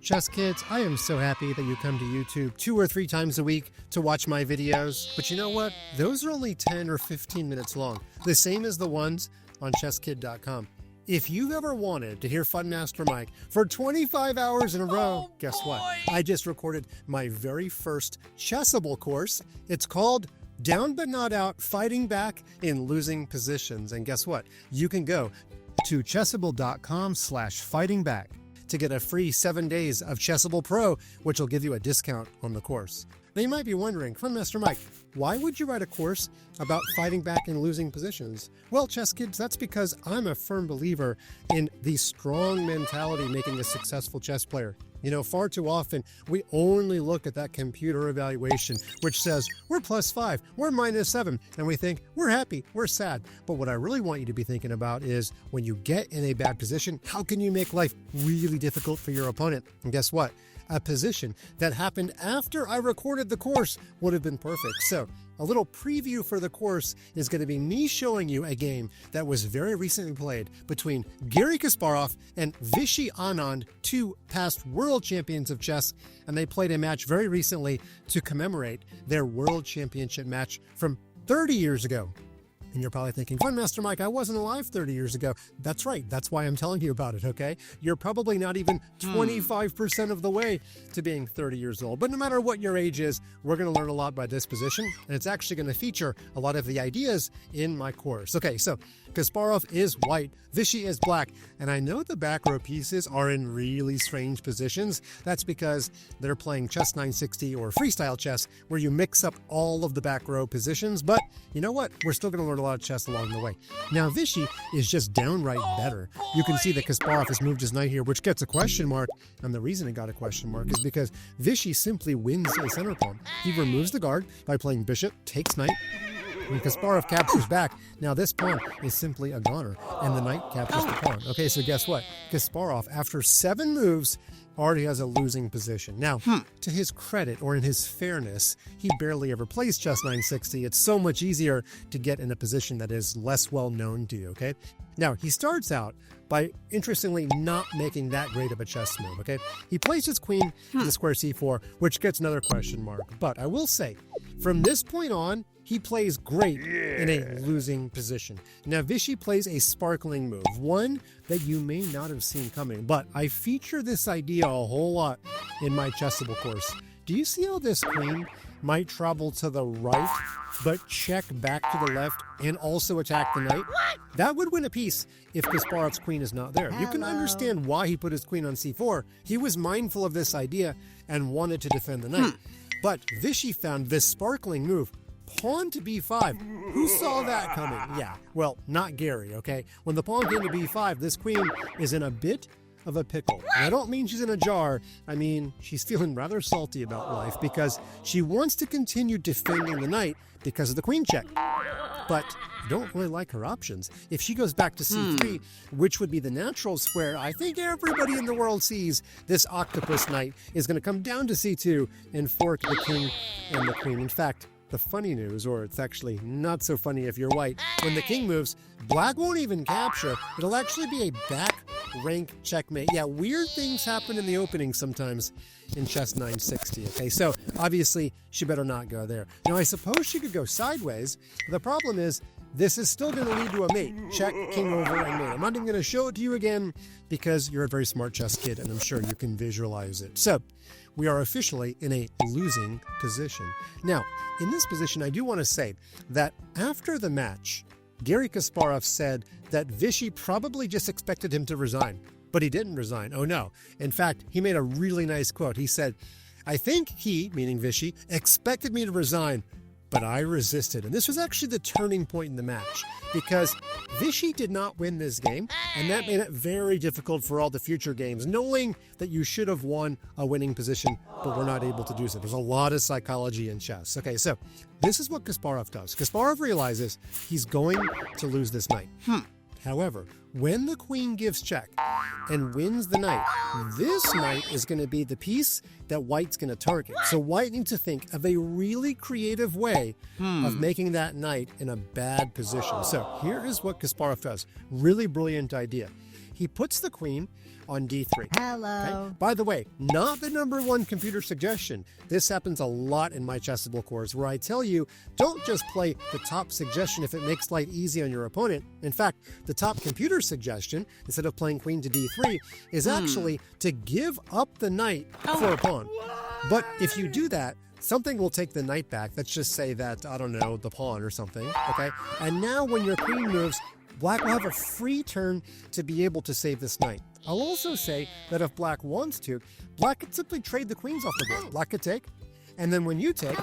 Chess Kids, I am so happy that you come to YouTube 2 or 3 times a week to watch my videos. But you know what? Those are only 10 or 15 minutes long, the same as the ones on ChessKid.com. If you've ever wanted to hear Funmaster Mike for 25 hours in a row, guess what? I just recorded my very first Chessable course. It's called Down But Not Out, Fighting Back in Losing Positions. And guess what? You can go to chessable.com/fightingback to get a free 7 days of Chessable Pro, which will give you a discount on the course. Now you might be wondering, Funmaster Mike, why would you write a course about fighting back in losing positions? Well, Chess Kids, that's because I'm a firm believer in the strong mentality making a successful chess player. You know, far too often, we only look at that computer evaluation, which says, we're +5, we're -7, and we think, we're happy, we're sad. But what I really want you to be thinking about is, when you get in a bad position, how can you make life really difficult for your opponent? And guess what? A position that happened after I recorded the course would have been perfect. So, a little preview for the course is going to be me showing you a game that was very recently played between Garry Kasparov and Vishy Anand, 2 past world champions of chess, and they played a match very recently to commemorate their world championship match from 30 years ago. And you're probably thinking, Funmaster Mike, I wasn't alive 30 years ago. That's right. That's why I'm telling you about it, okay? You're probably not even 25% of the way to being 30 years old. But no matter what your age is, we're going to learn a lot by this position, and it's actually going to feature a lot of the ideas in my course. Okay, so Kasparov is white, Vishy is black, and I know the back row pieces are in really strange positions. That's because they're playing Chess 960 or freestyle chess, where you mix up all of the back row positions, but you know what? We're still going to learn a lot of chess along the way. Now, Vishy is just downright better. You can see that Kasparov has moved his knight here, which gets a question mark, and the reason it got a question mark is because Vishy simply wins a center pawn. He removes the guard by playing bishop, takes knight, and Kasparov captures back. Now this pawn is simply a goner, and the knight captures the pawn. Okay, so guess what? Kasparov, after 7 moves, already has a losing position. Now, to his credit, or in his fairness, he barely ever plays Chess 960. It's so much easier to get in a position that is less well known to you, okay? Now, he starts out by, interestingly, not making that great of a chess move, okay? He plays his queen to the square c4, which gets another question mark. But I will say, from this point on, he plays great in a losing position. Now, Vishy plays a sparkling move, one that you may not have seen coming, but I feature this idea a whole lot in my Chessable course. Do you see how this queen might travel to the right, but check back to the left and also attack the knight? That would win a piece if Kasparov's queen is not there. You can understand why he put his queen on c4. He was mindful of this idea and wanted to defend the knight. But Vishy found this sparkling move, pawn to b5. Who saw that coming? Yeah, well, not Garry, okay? When the pawn came to b5, this queen is in a bit of a pickle. And I don't mean she's in a jar. I mean, she's feeling rather salty about life because she wants to continue defending the knight because of the queen check. But I don't really like her options. If she goes back to c3, which would be the natural square, I think everybody in the world sees this octopus knight is going to come down to c2 and fork the king and the queen. In fact, the funny news, or it's actually not so funny if you're white, when the king moves, black won't even capture. It'll actually be a back rank checkmate. Yeah, weird things happen in the opening sometimes in Chess 960, okay? So, obviously, she better not go there. Now, I suppose she could go sideways. The problem is, this is still going to lead to a mate. Check, king over, and mate. I'm not even going to show it to you again because you're a very smart chess kid, and I'm sure you can visualize it. So, we are officially in a losing position. Now, in this position, I do want to say that after the match, Garry Kasparov said that Vishy probably just expected him to resign, but he didn't resign. Oh no. In fact, he made a really nice quote. He said, I think he, meaning Vishy, expected me to resign, but I resisted. And this was actually the turning point in the match because Vishy did not win this game, and that made it very difficult for all the future games, knowing that you should have won a winning position, but were not able to do so. There's a lot of psychology in chess. Okay, so this is what Kasparov does. Kasparov realizes he's going to lose this knight. However, when the queen gives check and wins the knight, this knight is going to be the piece that white's going to target. So white needs to think of a really creative way of making that knight in a bad position. So here is what Kasparov does. Really brilliant idea. he puts the queen on d3. Hello. Okay? By the way, not the #1 computer suggestion. This happens a lot in my Chessable course, where I tell you, don't just play the top suggestion if it makes life easy on your opponent. In fact, the top computer suggestion, instead of playing queen to d3, is actually to give up the knight for a pawn. But if you do that, something will take the knight back. Let's just say that, I don't know, the pawn or something, okay? And now when your queen moves, Black will have a free turn to be able to save this knight. I'll also say that if Black wants to, Black could simply trade the queens off the board. Black could take, and then when you take,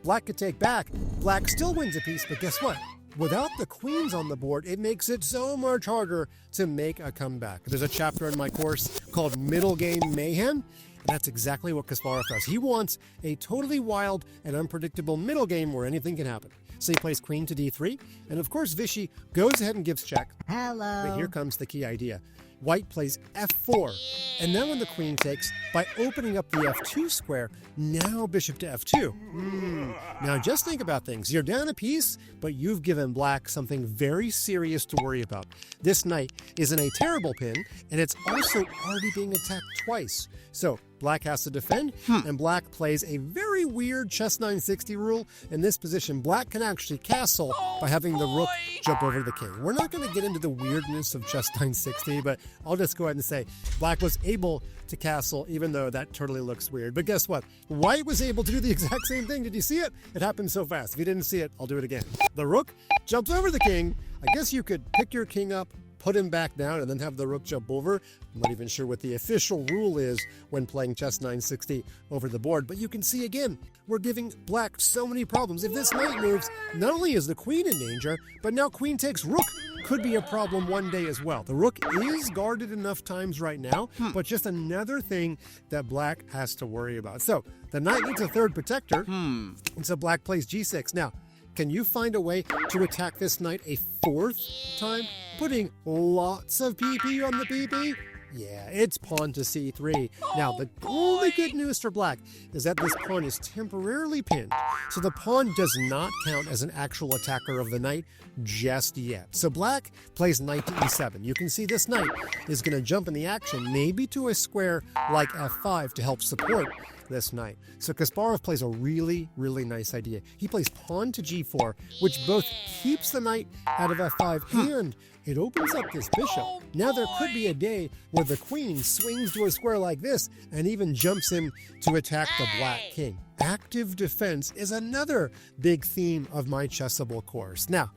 Black could take back. Black still wins a piece, but guess what? Without the queens on the board, it makes it so much harder to make a comeback. There's a chapter in my course called Middlegame Mayhem, and that's exactly what Kasparov does. He wants a totally wild and unpredictable middle game where anything can happen. So he plays queen to d3, and of course Vichy goes ahead and gives check. Hello. But here comes the key idea. White plays f4, and then when the queen takes, by opening up the f2 square, now bishop to f2. Now just think about things. You're down a piece, but you've given Black something very serious to worry about. This knight is in a terrible pin, and it's also already being attacked twice. So Black has to defend, and Black plays a very weird chess 960 rule. In this position, Black can actually castle by having the rook jump over the king. We're not going to get into the weirdness of chess 960, but I'll just go ahead and say Black was able to castle, even though that totally looks weird. But guess what? White was able to do the exact same thing. Did you see it? It happened so fast. If you didn't see it, I'll do it again. The rook jumps over the king. I guess you could pick your king up, put him back down, and then have the rook jump over. I'm not even sure what the official rule is when playing chess 960 over the board, but you can see again, we're giving Black so many problems. If this knight moves, not only is the queen in danger, but now queen takes rook could be a problem one day as well. The rook is guarded enough times right now, but just another thing that Black has to worry about. So the knight needs a third protector, and so Black plays g6. Now, can you find a way to attack this knight a fourth time, putting lots of PP on the PP? Yeah, it's pawn to c3. Now, the only good news for Black is that this pawn is temporarily pinned, so the pawn does not count as an actual attacker of the knight just yet. So Black plays knight to e7. You can see this knight is going to jump in the action, maybe to a square like f5 to help support this knight. So Kasparov plays a really, really nice idea. He plays pawn to g4, which both keeps the knight out of f5 and it opens up this bishop. Now there could be a day where the queen swings to a square like this and even jumps him to attack the Black king. Active defense is another big theme of my Chessable course. Now,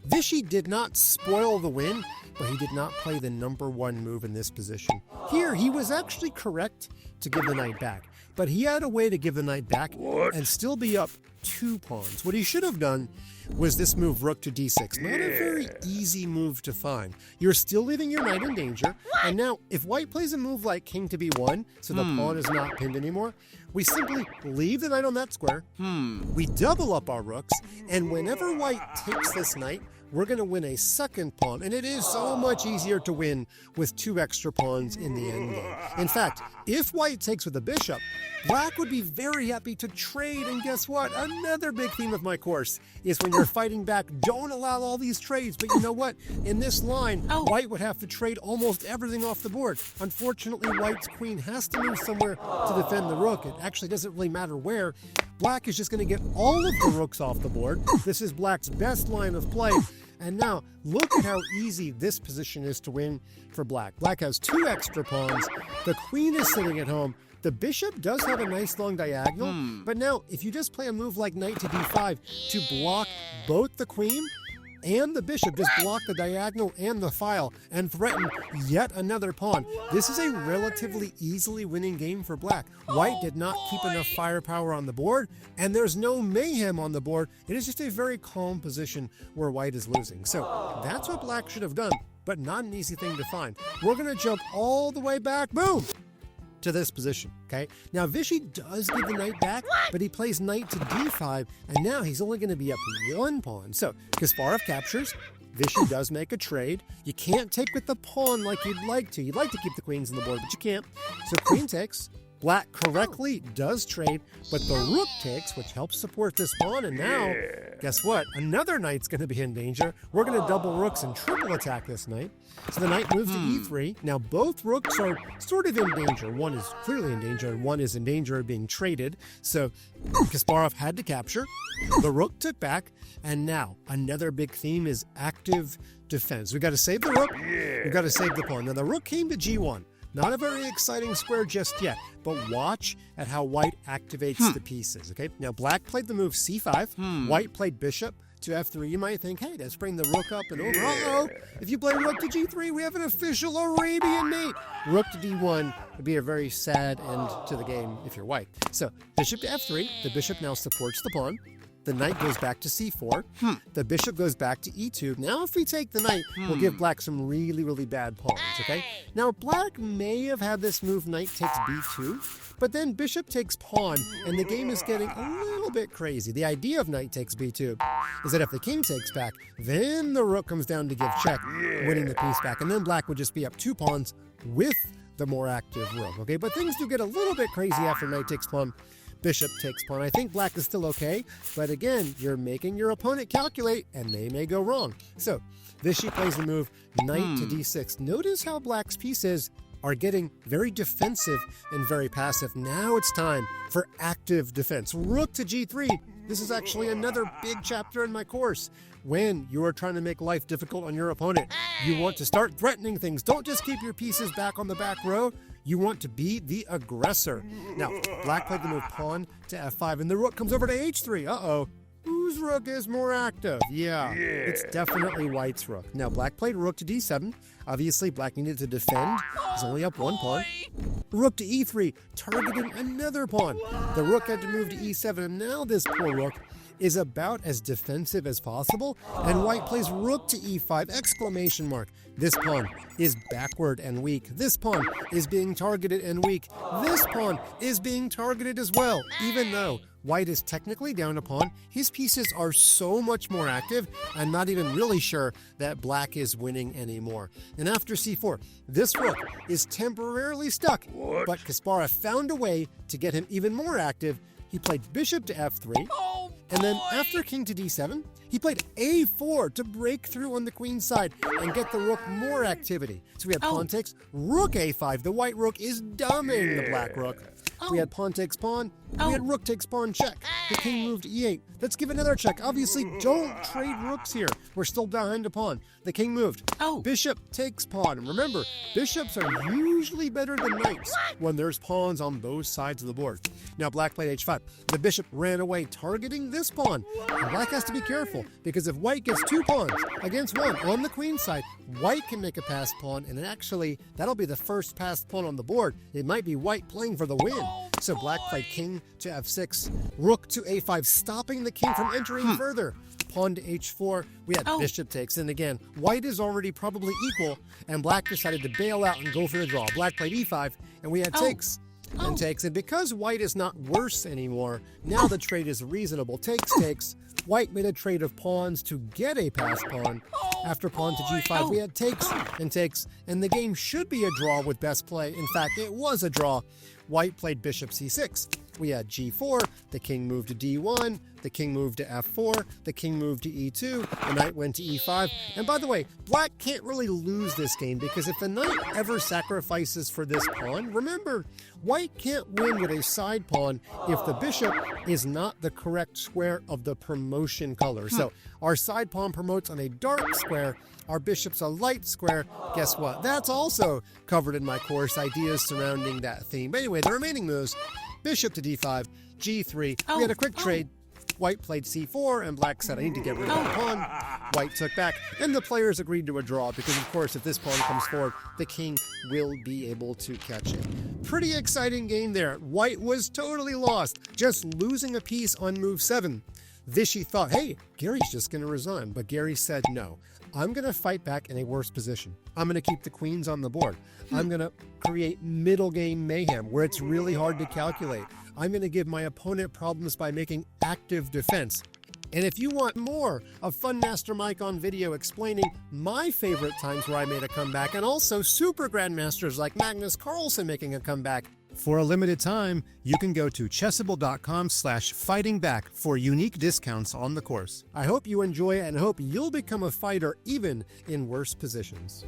Vichy did not spoil the win, but he did not play the #1 move in this position. Here, he was actually correct to give the knight back, but he had a way to give the knight back and still be up 2 pawns. What he should have done was this move, rook to d6. Not a very easy move to find. You're still leaving your knight in danger, and now if White plays a move like king to b1, so the pawn is not pinned anymore, we simply leave the knight on that square, we double up our rooks, and whenever White takes this knight, we're going to win a second pawn, and it is so much easier to win with 2 extra pawns in the endgame. In fact, if White takes with a bishop, Black would be very happy to trade, and guess what? Another big theme of my course is when you're fighting back, don't allow all these trades, but you know what? In this line, White would have to trade almost everything off the board. Unfortunately, White's queen has to move somewhere to defend the rook. It actually doesn't really matter where. Black is just going to get all of the rooks off the board. This is Black's best line of play. And now, look at how easy this position is to win for Black. Black has 2 extra pawns. The queen is sitting at home. The bishop does have a nice long diagonal, but now if you just play a move like knight to d5 to block both the queen and the bishop, just block the diagonal and the file and threaten yet another pawn. This is a relatively easily winning game for Black. White did not keep enough firepower on the board, and there's no mayhem on the board. It is just a very calm position where White is losing. So that's what Black should have done, but not an easy thing to find. We're going to jump all the way back, boom, to this position, okay? Now, Vichy does give the knight back, but he plays knight to d5, and now he's only going to be up 1 pawn. So, Kasparov captures. Vichy does make a trade. You can't take with the pawn like you'd like to. You'd like to keep the queens on the board, but you can't. So, queen takes. Black correctly does trade, but the rook takes, which helps support this pawn, and now, guess what? Another knight's going to be in danger. We're going to double rooks and triple attack this knight. So the knight moves to e3. Now both rooks are sort of in danger. One is clearly in danger, and one is in danger of being traded. So Kasparov had to capture. The rook took back, and now another big theme is active defense. We got to save the rook. We got to save the pawn. Now the rook came to g1. Not a very exciting square just yet, but watch at how white activates the pieces, okay? Now, black played the move c5. White played bishop to f3. You might think, hey, let's bring the rook up and over. Uh-oh, if you play rook to g3, we have an official Arabian mate. Rook to d1 would be a very sad end to the game if you're white. So, bishop to f3. The bishop now supports the pawn. The knight goes back to c4. The bishop goes back to e2. Now, if we take the knight, we'll give black some really, really bad pawns, okay? Now, black may have had this move knight takes b2, but then bishop takes pawn, and the game is getting a little bit crazy. The idea of knight takes b2 is that if the king takes back, then the rook comes down to give check, winning the piece back, and then black would just be up 2 pawns with the more active rook, okay? But things do get a little bit crazy after knight takes pawn. Bishop takes pawn. I think black is still okay, but again, you're making your opponent calculate, and they may go wrong. So, Vishy plays the move knight to d6. Notice how black's pieces are getting very defensive and very passive. Now it's time for active defense. Rook to g3. This is actually another big chapter in my course. When you are trying to make life difficult on your opponent, you want to start threatening things. Don't just keep your pieces back on the back row. You want to be the aggressor. Now, black played the move pawn to f5, and the rook comes over to h3. Uh-oh. Whose rook is more active? Yeah, it's definitely white's rook. Now, black played rook to d7. Obviously, black needed to defend. He's only up 1 pawn. Rook to e3, targeting another pawn. The rook had to move to e7, and now this poor rook is about as defensive as possible, and white plays rook to e5, exclamation mark. This pawn is backward and weak. This pawn is being targeted and weak. This pawn is being targeted as well. Even though white is technically down a pawn, his pieces are so much more active, I'm not even really sure that black is winning anymore. And after c4, this rook is temporarily stuck, but Kasparov found a way to get him even more active. He played bishop to f3, and then after king to d7, he played a4 to break through on the queen's side and get the rook more activity. So we had pawn takes, rook a5. The white rook is dumbing the black rook. We had pawn takes pawn. We had rook takes pawn check. The king moved e8. Let's give another check. Obviously, don't trade rooks here. We're still behind a pawn. The king moved. Bishop takes pawn. Remember, bishops are usually better than knights when there's pawns on both sides of the board. Now, black played h5. The bishop ran away, targeting this pawn. And black has to be careful, because if white gets 2 pawns against 1 on the queen's side, white can make a passed pawn, and actually, that'll be the first passed pawn on the board. It might be white playing for the win. So black played king to f6, rook to a5, stopping the king from entering further. Pawn to h4, we had bishop takes, and again, white is already probably equal, and black decided to bail out and go for the draw. Black played e5, and we had takes and takes, and because white is not worse anymore, now the trade is reasonable. Takes. White made a trade of pawns to get a passed pawn. After pawn to g5, we had takes, and the game should be a draw with best play. In fact, it was a draw. White played bishop c6. We had g4, the king moved to d1, the king moved to f4, the king moved to e2, the knight went to e5. And by the way, black can't really lose this game, because if the knight ever sacrifices for this pawn, remember, white can't win with a side pawn if the bishop is not the correct square of the promotion color. So our side pawn promotes on a dark square, our bishop's a light square. Guess what? That's also covered in my course, ideas surrounding that theme. But anyway, the remaining moves, bishop to d5, g3. We had a quick trade. White played c4, and black said, I need to get rid of the pawn. White took back, and the players agreed to a draw, because of course, if this pawn comes forward, the king will be able to catch it. Pretty exciting game there. White was totally lost, just losing a piece on move 7. Vishy thought, hey, Gary's just going to resign, but Gary said no. I'm going to fight back in a worse position. I'm going to keep the queens on the board. I'm going to create middle game mayhem where it's really hard to calculate. I'm going to give my opponent problems by making active defense. And if you want more of Fun Master Mike on video explaining my favorite times where I made a comeback, and also super grandmasters like Magnus Carlsen making a comeback, For a limited time, you can go to chessable.com/fightingback for unique discounts on the course. I hope you enjoy it and hope you'll become a fighter even in worse positions.